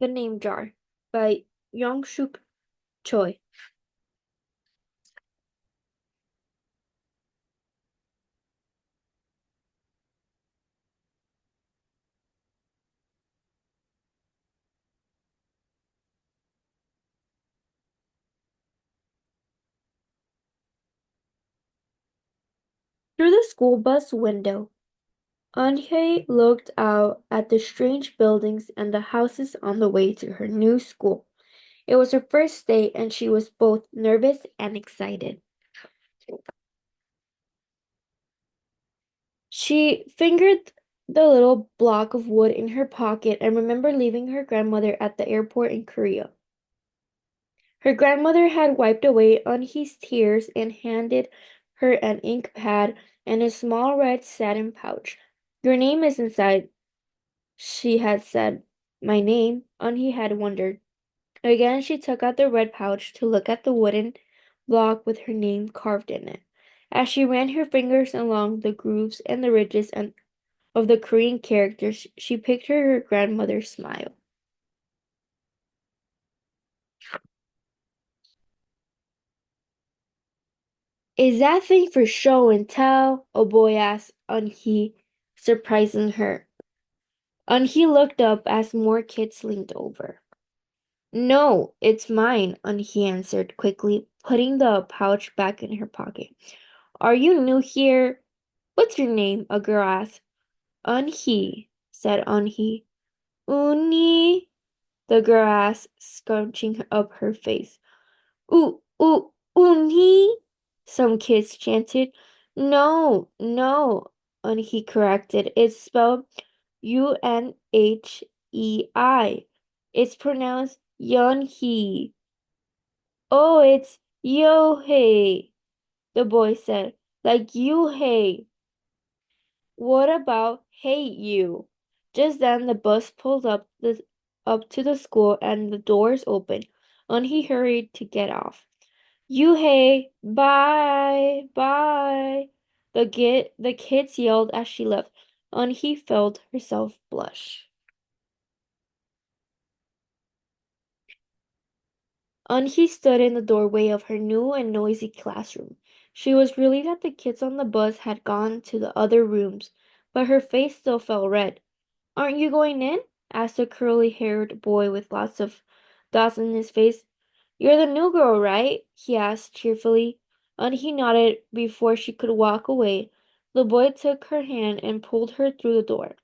The Name Jar by Young-Suk Choi. Through the school bus window, Anhe looked out at the strange buildings and the houses on the way to her new school. It was her first day and she was both nervous and excited. She fingered the little block of wood in her pocket and remembered leaving her grandmother at the airport in Korea. Her grandmother had wiped away Unhe's tears and handed her an ink pad and a small red satin pouch. "Your name is inside," she had said. "My name?" Unhe had wondered. Again she took out the red pouch to look at the wooden block with her name carved in it. As she ran her fingers along the grooves and the ridges of the Korean characters, she pictured her grandmother's smile. "Is that thing for show and tell?" a boy asked Unhe, surprising her. Unhe looked up as more kids leaned over. "No, it's mine," Unhe answered quickly, putting the pouch back in her pocket. "Are you new here?" "What's your name?" a girl asked. "Unhe," said Unhe. "Uni?" the girl asked, scrunching up her face. Uni? Some kids chanted. No, no, and he corrected. It's spelled Unhei. It's pronounced Yunhee. Oh, it's Yohei, the boy said. Like Yuhei. What about hey you? Just then the bus pulled up to the school and the doors opened, and he hurried to get off. "Yoo-hey, bye, bye," the kids yelled as she left, and he felt herself blush. And he stood in the doorway of her new and noisy classroom. She was relieved that the kids on the bus had gone to the other rooms, but her face still felt red. "Aren't you going in?" asked a curly-haired boy with lots of dots in his face. "You're the new girl, right?" he asked cheerfully, and he nodded before she could walk away. The boy took her hand and pulled her through the door.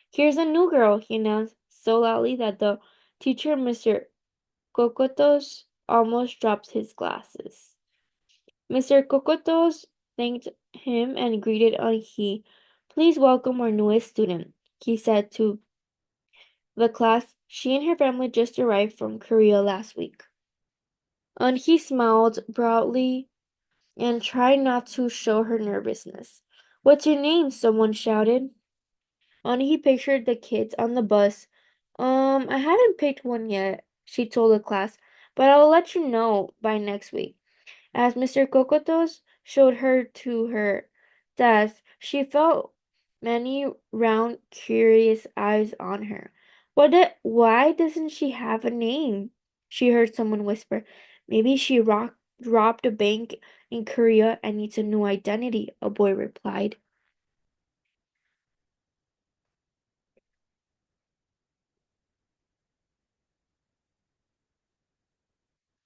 "Here's a new girl," he announced so loudly that the teacher, Mr. Cocotos, almost dropped his glasses. Mr. Cocotos thanked him and greeted Anhi. "Please welcome our newest student," he said to the class. She and her family just arrived from Korea last week. And he smiled broadly and tried not to show her nervousness. "What's your name?" someone shouted. And he pictured the kids on the bus. I haven't picked one yet," she told the class, "but I'll let you know by next week." As Mr. Cocotos showed her to her desk, she felt many round, curious eyes on her. Why doesn't she have a name?" she heard someone whisper. "Maybe she robbed a bank in Korea and needs a new identity," a boy replied.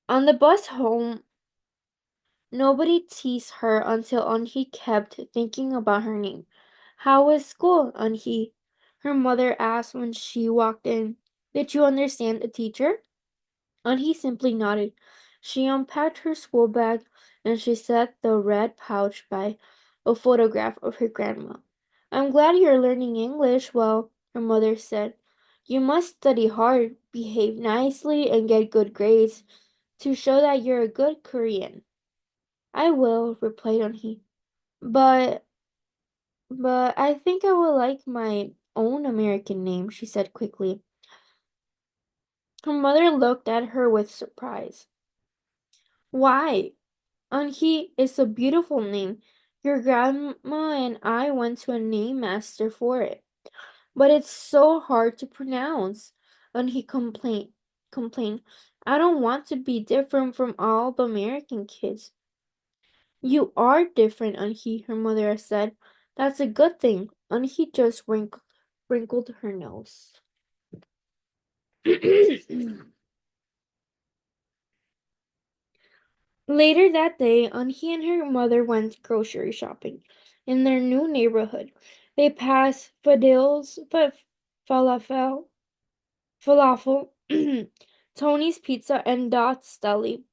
On the bus home, nobody teased her until Eunhee kept thinking about her name. "How was school, Eunhee?" her mother asked when she walked in. "Did you understand the teacher?" Eunhee simply nodded. She unpacked her school bag and she set the red pouch by a photograph of her grandma. "I'm glad you're learning English well," her mother said. "You must study hard, behave nicely, and get good grades to show that you're a good Korean." "I will," replied Eunhee. But but I think I would like my own American name," she said quickly. Her mother looked at her with surprise. "Why? Eunhee is a beautiful name. Your grandma and I went to a name master for it. But it's so hard to pronounce." and he complained, I don't want to be different from all the American kids. You are different, Anhi, her mother said. That's a good thing. Anhi just wrinkled her nose. Later that day, Anhi and her mother went grocery shopping in their new neighborhood. They passed falafel, falafel, Tony's Pizza, and Dot's Deli.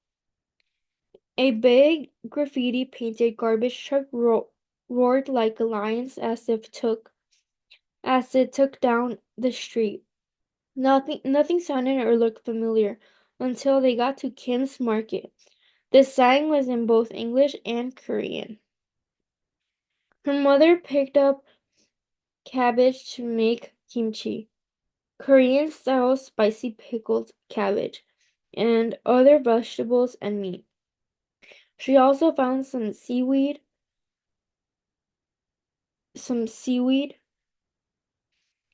A big graffiti-painted garbage truck roared like a lion's as it took down the street. Nothing sounded or looked familiar until they got to Kim's Market. The sign was in both English and Korean. Her mother picked up cabbage to make kimchi, Korean style spicy pickled cabbage, and other vegetables and meat. She also found some seaweed,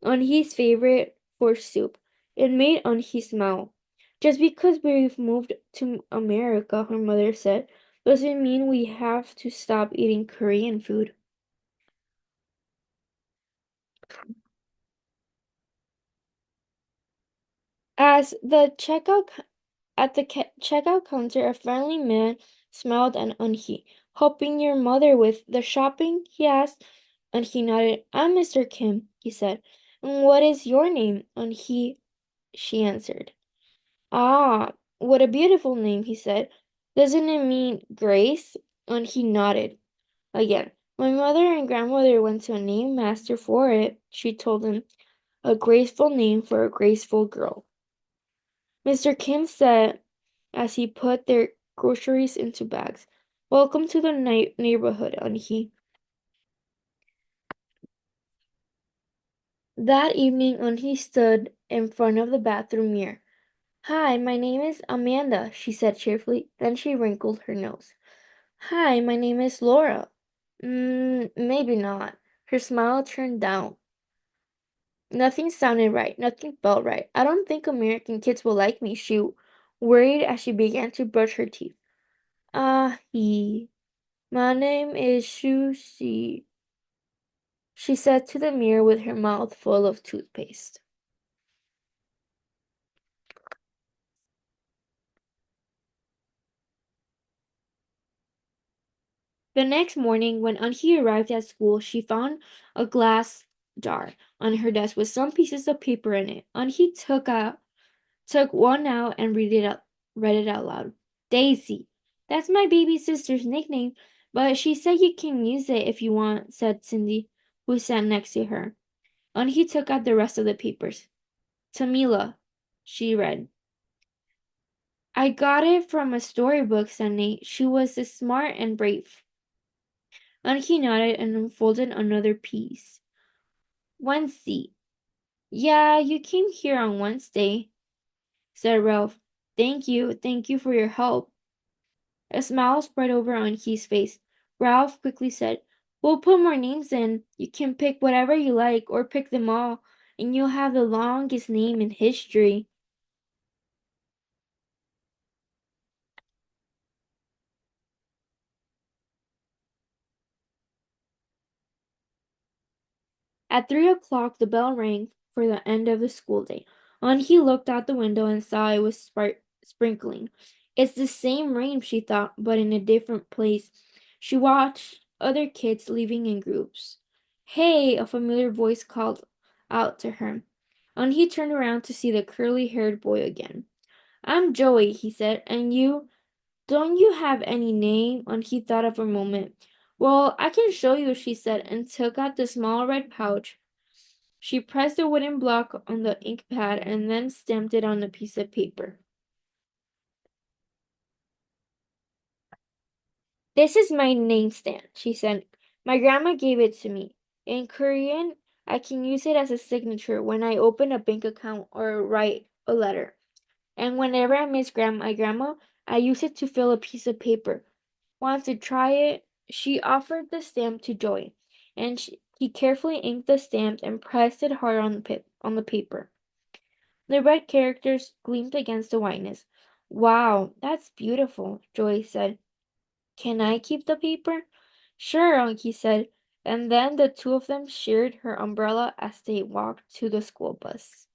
Unhe's favorite, for soup. It made Unhe smile. Just because we've moved to America, her mother said, doesn't mean we have to stop eating Korean food. As the checkout At the checkout counter, a friendly man smiled at Unhi. Helping your mother with the shopping? He asked. Unhi nodded. I'm Mr. Kim, he said. And what is your name? She answered. Ah, what a beautiful name, he said. Doesn't it mean grace? Unhi nodded again. My mother and grandmother went to a name master for it, she told him. A graceful name for a graceful girl. Mr. Kim said as he put their groceries into bags. Welcome to the neighborhood, Unhi. That evening, Unhi stood in front of the bathroom mirror. Hi, my name is Amanda, she said cheerfully. Then she wrinkled her nose. Hi, my name is Laura. Maybe not. Her smile turned down. Nothing sounded right. Nothing felt right. I don't think American kids will like me, she worried as she began to brush her teeth. Ah, my name is Susie, she said to the mirror with her mouth full of toothpaste. The next morning, when Anhi arrived at school, she found a glass jar on her desk with some pieces of paper in it. Anhi took one out and read it out loud. Daisy. That's my baby sister's nickname, but she said you can use it if you want, said Cindy, who sat next to her. Anhi took out the rest of the papers. Tamila, she read. I got it from a storybook, said Nate. She was smart and brave. Anki nodded and unfolded another piece. Wednesday. Yeah, you came here on Wednesday, said Ralph. Thank you for your help. A smile spread over Anki's face. Ralph quickly said, We'll put more names in. You can pick whatever you like, or pick them all, and you'll have the longest name in history. At 3 o'clock the bell rang for the end of the school day. Anhi looked out the window and saw it was sprinkling. It's the same rain, she thought, but in a different place. She watched other kids leaving in groups. Hey, a familiar voice called out to her. Anhi turned around to see the curly-haired boy again. I'm Joey, he said, and you? Don't you have any name? Anhi thought of a moment. Well, I can show you, she said, and took out the small red pouch. She pressed the wooden block on the ink pad and then stamped it on a piece of paper. This is my name stamp, she said. My grandma gave it to me. In Korean, I can use it as a signature when I open a bank account or write a letter. And whenever I miss my grandma, I use it to fill a piece of paper. Want to try it? She offered the stamp to Joey, and he carefully inked the stamp and pressed it hard on the paper. The red characters gleamed against the whiteness. Wow, that's beautiful, Joy said. Can I keep the paper? Sure, Anki said, and then the two of them shared her umbrella as they walked to the school bus.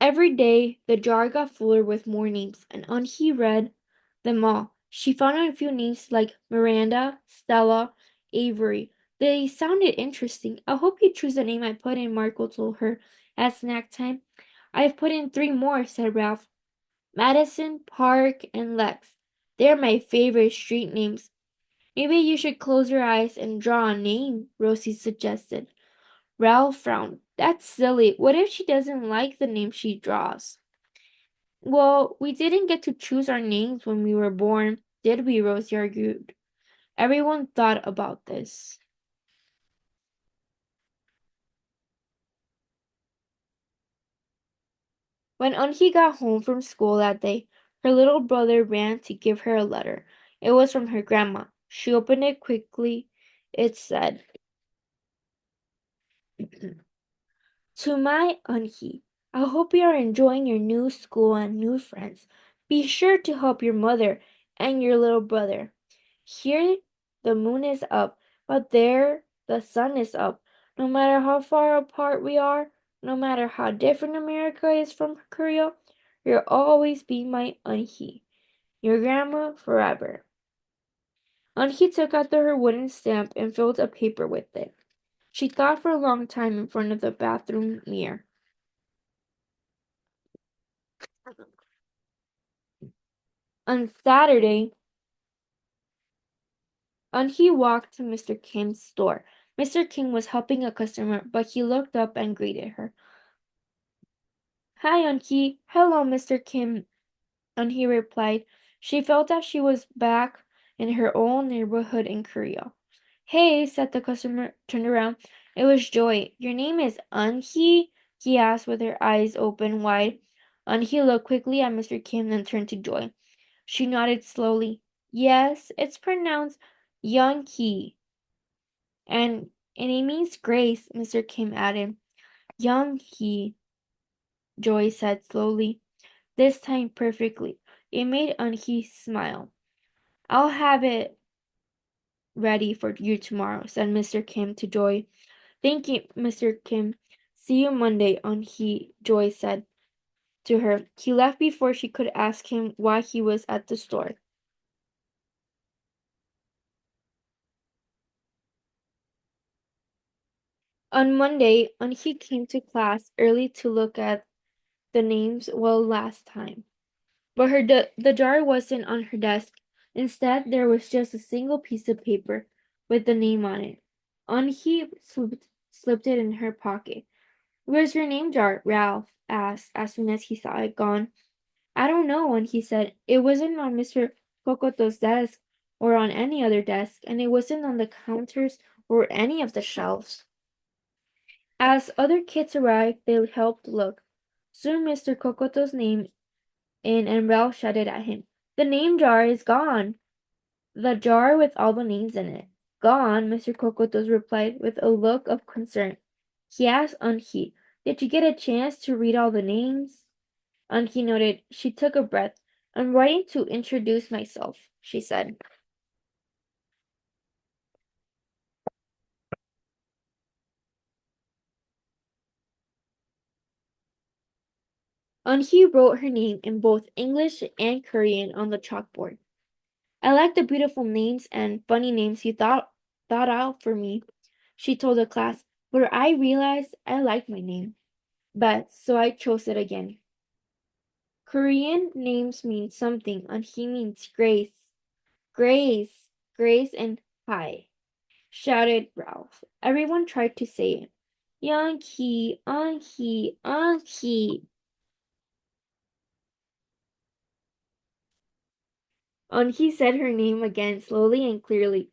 Every day, the jar got fuller with more names, and Anki read them all. She found a few names like Miranda, Stella, Avery. They sounded interesting. I hope you choose the name I put in, Marco told her at snack time. I've put in 3 more, said Ralph. Madison, Park, and Lex. They're my favorite street names. Maybe you should close your eyes and draw a name, Rosie suggested. Ralph frowned. That's silly. What if she doesn't like the name she draws? Well, we didn't get to choose our names when we were born, did we? Rosie argued. Everyone thought about this. When Unhi got home from school that day, her little brother ran to give her a letter. It was from her grandma. She opened it quickly. It said, To my Unhi, I hope you are enjoying your new school and new friends. Be sure to help your mother and your little brother. Here the moon is up, but there the sun is up. No matter how far apart we are, no matter how different America is from Korea, you'll always be my Unhi, your grandma forever. Unhi took out her wooden stamp and filled a paper with it. She thought for a long time in front of the bathroom mirror. On Saturday, Unhi walked to Mr. Kim's store. Mr. Kim was helping a customer, but he looked up and greeted her. Hi, Unhi. Hello, Mr. Kim, Unhi replied. She felt that she was back in her own neighborhood in Korea. Hey, said the customer, turned around. It was Joy. Your name is Unhi? He asked with her eyes open wide. Unhi looked quickly at Mr. Kim, then turned to Joy. She nodded slowly. Yes, it's pronounced Young-hee. And it means grace, Mr. Kim added. Young-hee, Joy said slowly. This time perfectly. It made Unhee smile. I'll have it ready for you tomorrow, said Mr. Kim to Joy. Thank you, Mr. Kim. See you Monday, Unhee, Joy said to her. He left before she could ask him why he was at the store. On Monday, Unhee came to class early to look at the names well last time. But the jar wasn't on her desk. Instead, there was just a single piece of paper with the name on it. Unhee slipped it in her pocket. Where's your name jar? Ralph asked as soon as he saw it gone. I don't know, Unhee said. It wasn't on Mr. Kokoto's desk or on any other desk, and it wasn't on the counters or any of the shelves. As other kids arrived, they helped look. Soon Mr. Kokoto's name in and Ralph shouted at him. The name jar is gone. The jar with all the names in it. Gone, Mr. Cocotos replied with a look of concern. He asked Unki, Did you get a chance to read all the names? Unki noted. She took a breath. I'm writing to introduce myself, she said. Unki wrote her name in both English and Korean on the chalkboard. I like the beautiful names and funny names you thought out for me, she told the class, but I realized I liked my name. But so I chose it again. Korean names mean something, and he means grace. Grace, grace, and hi, shouted Ralph. Everyone tried to say it. Yankee, Anki, Anki. Anki said her name again slowly and clearly.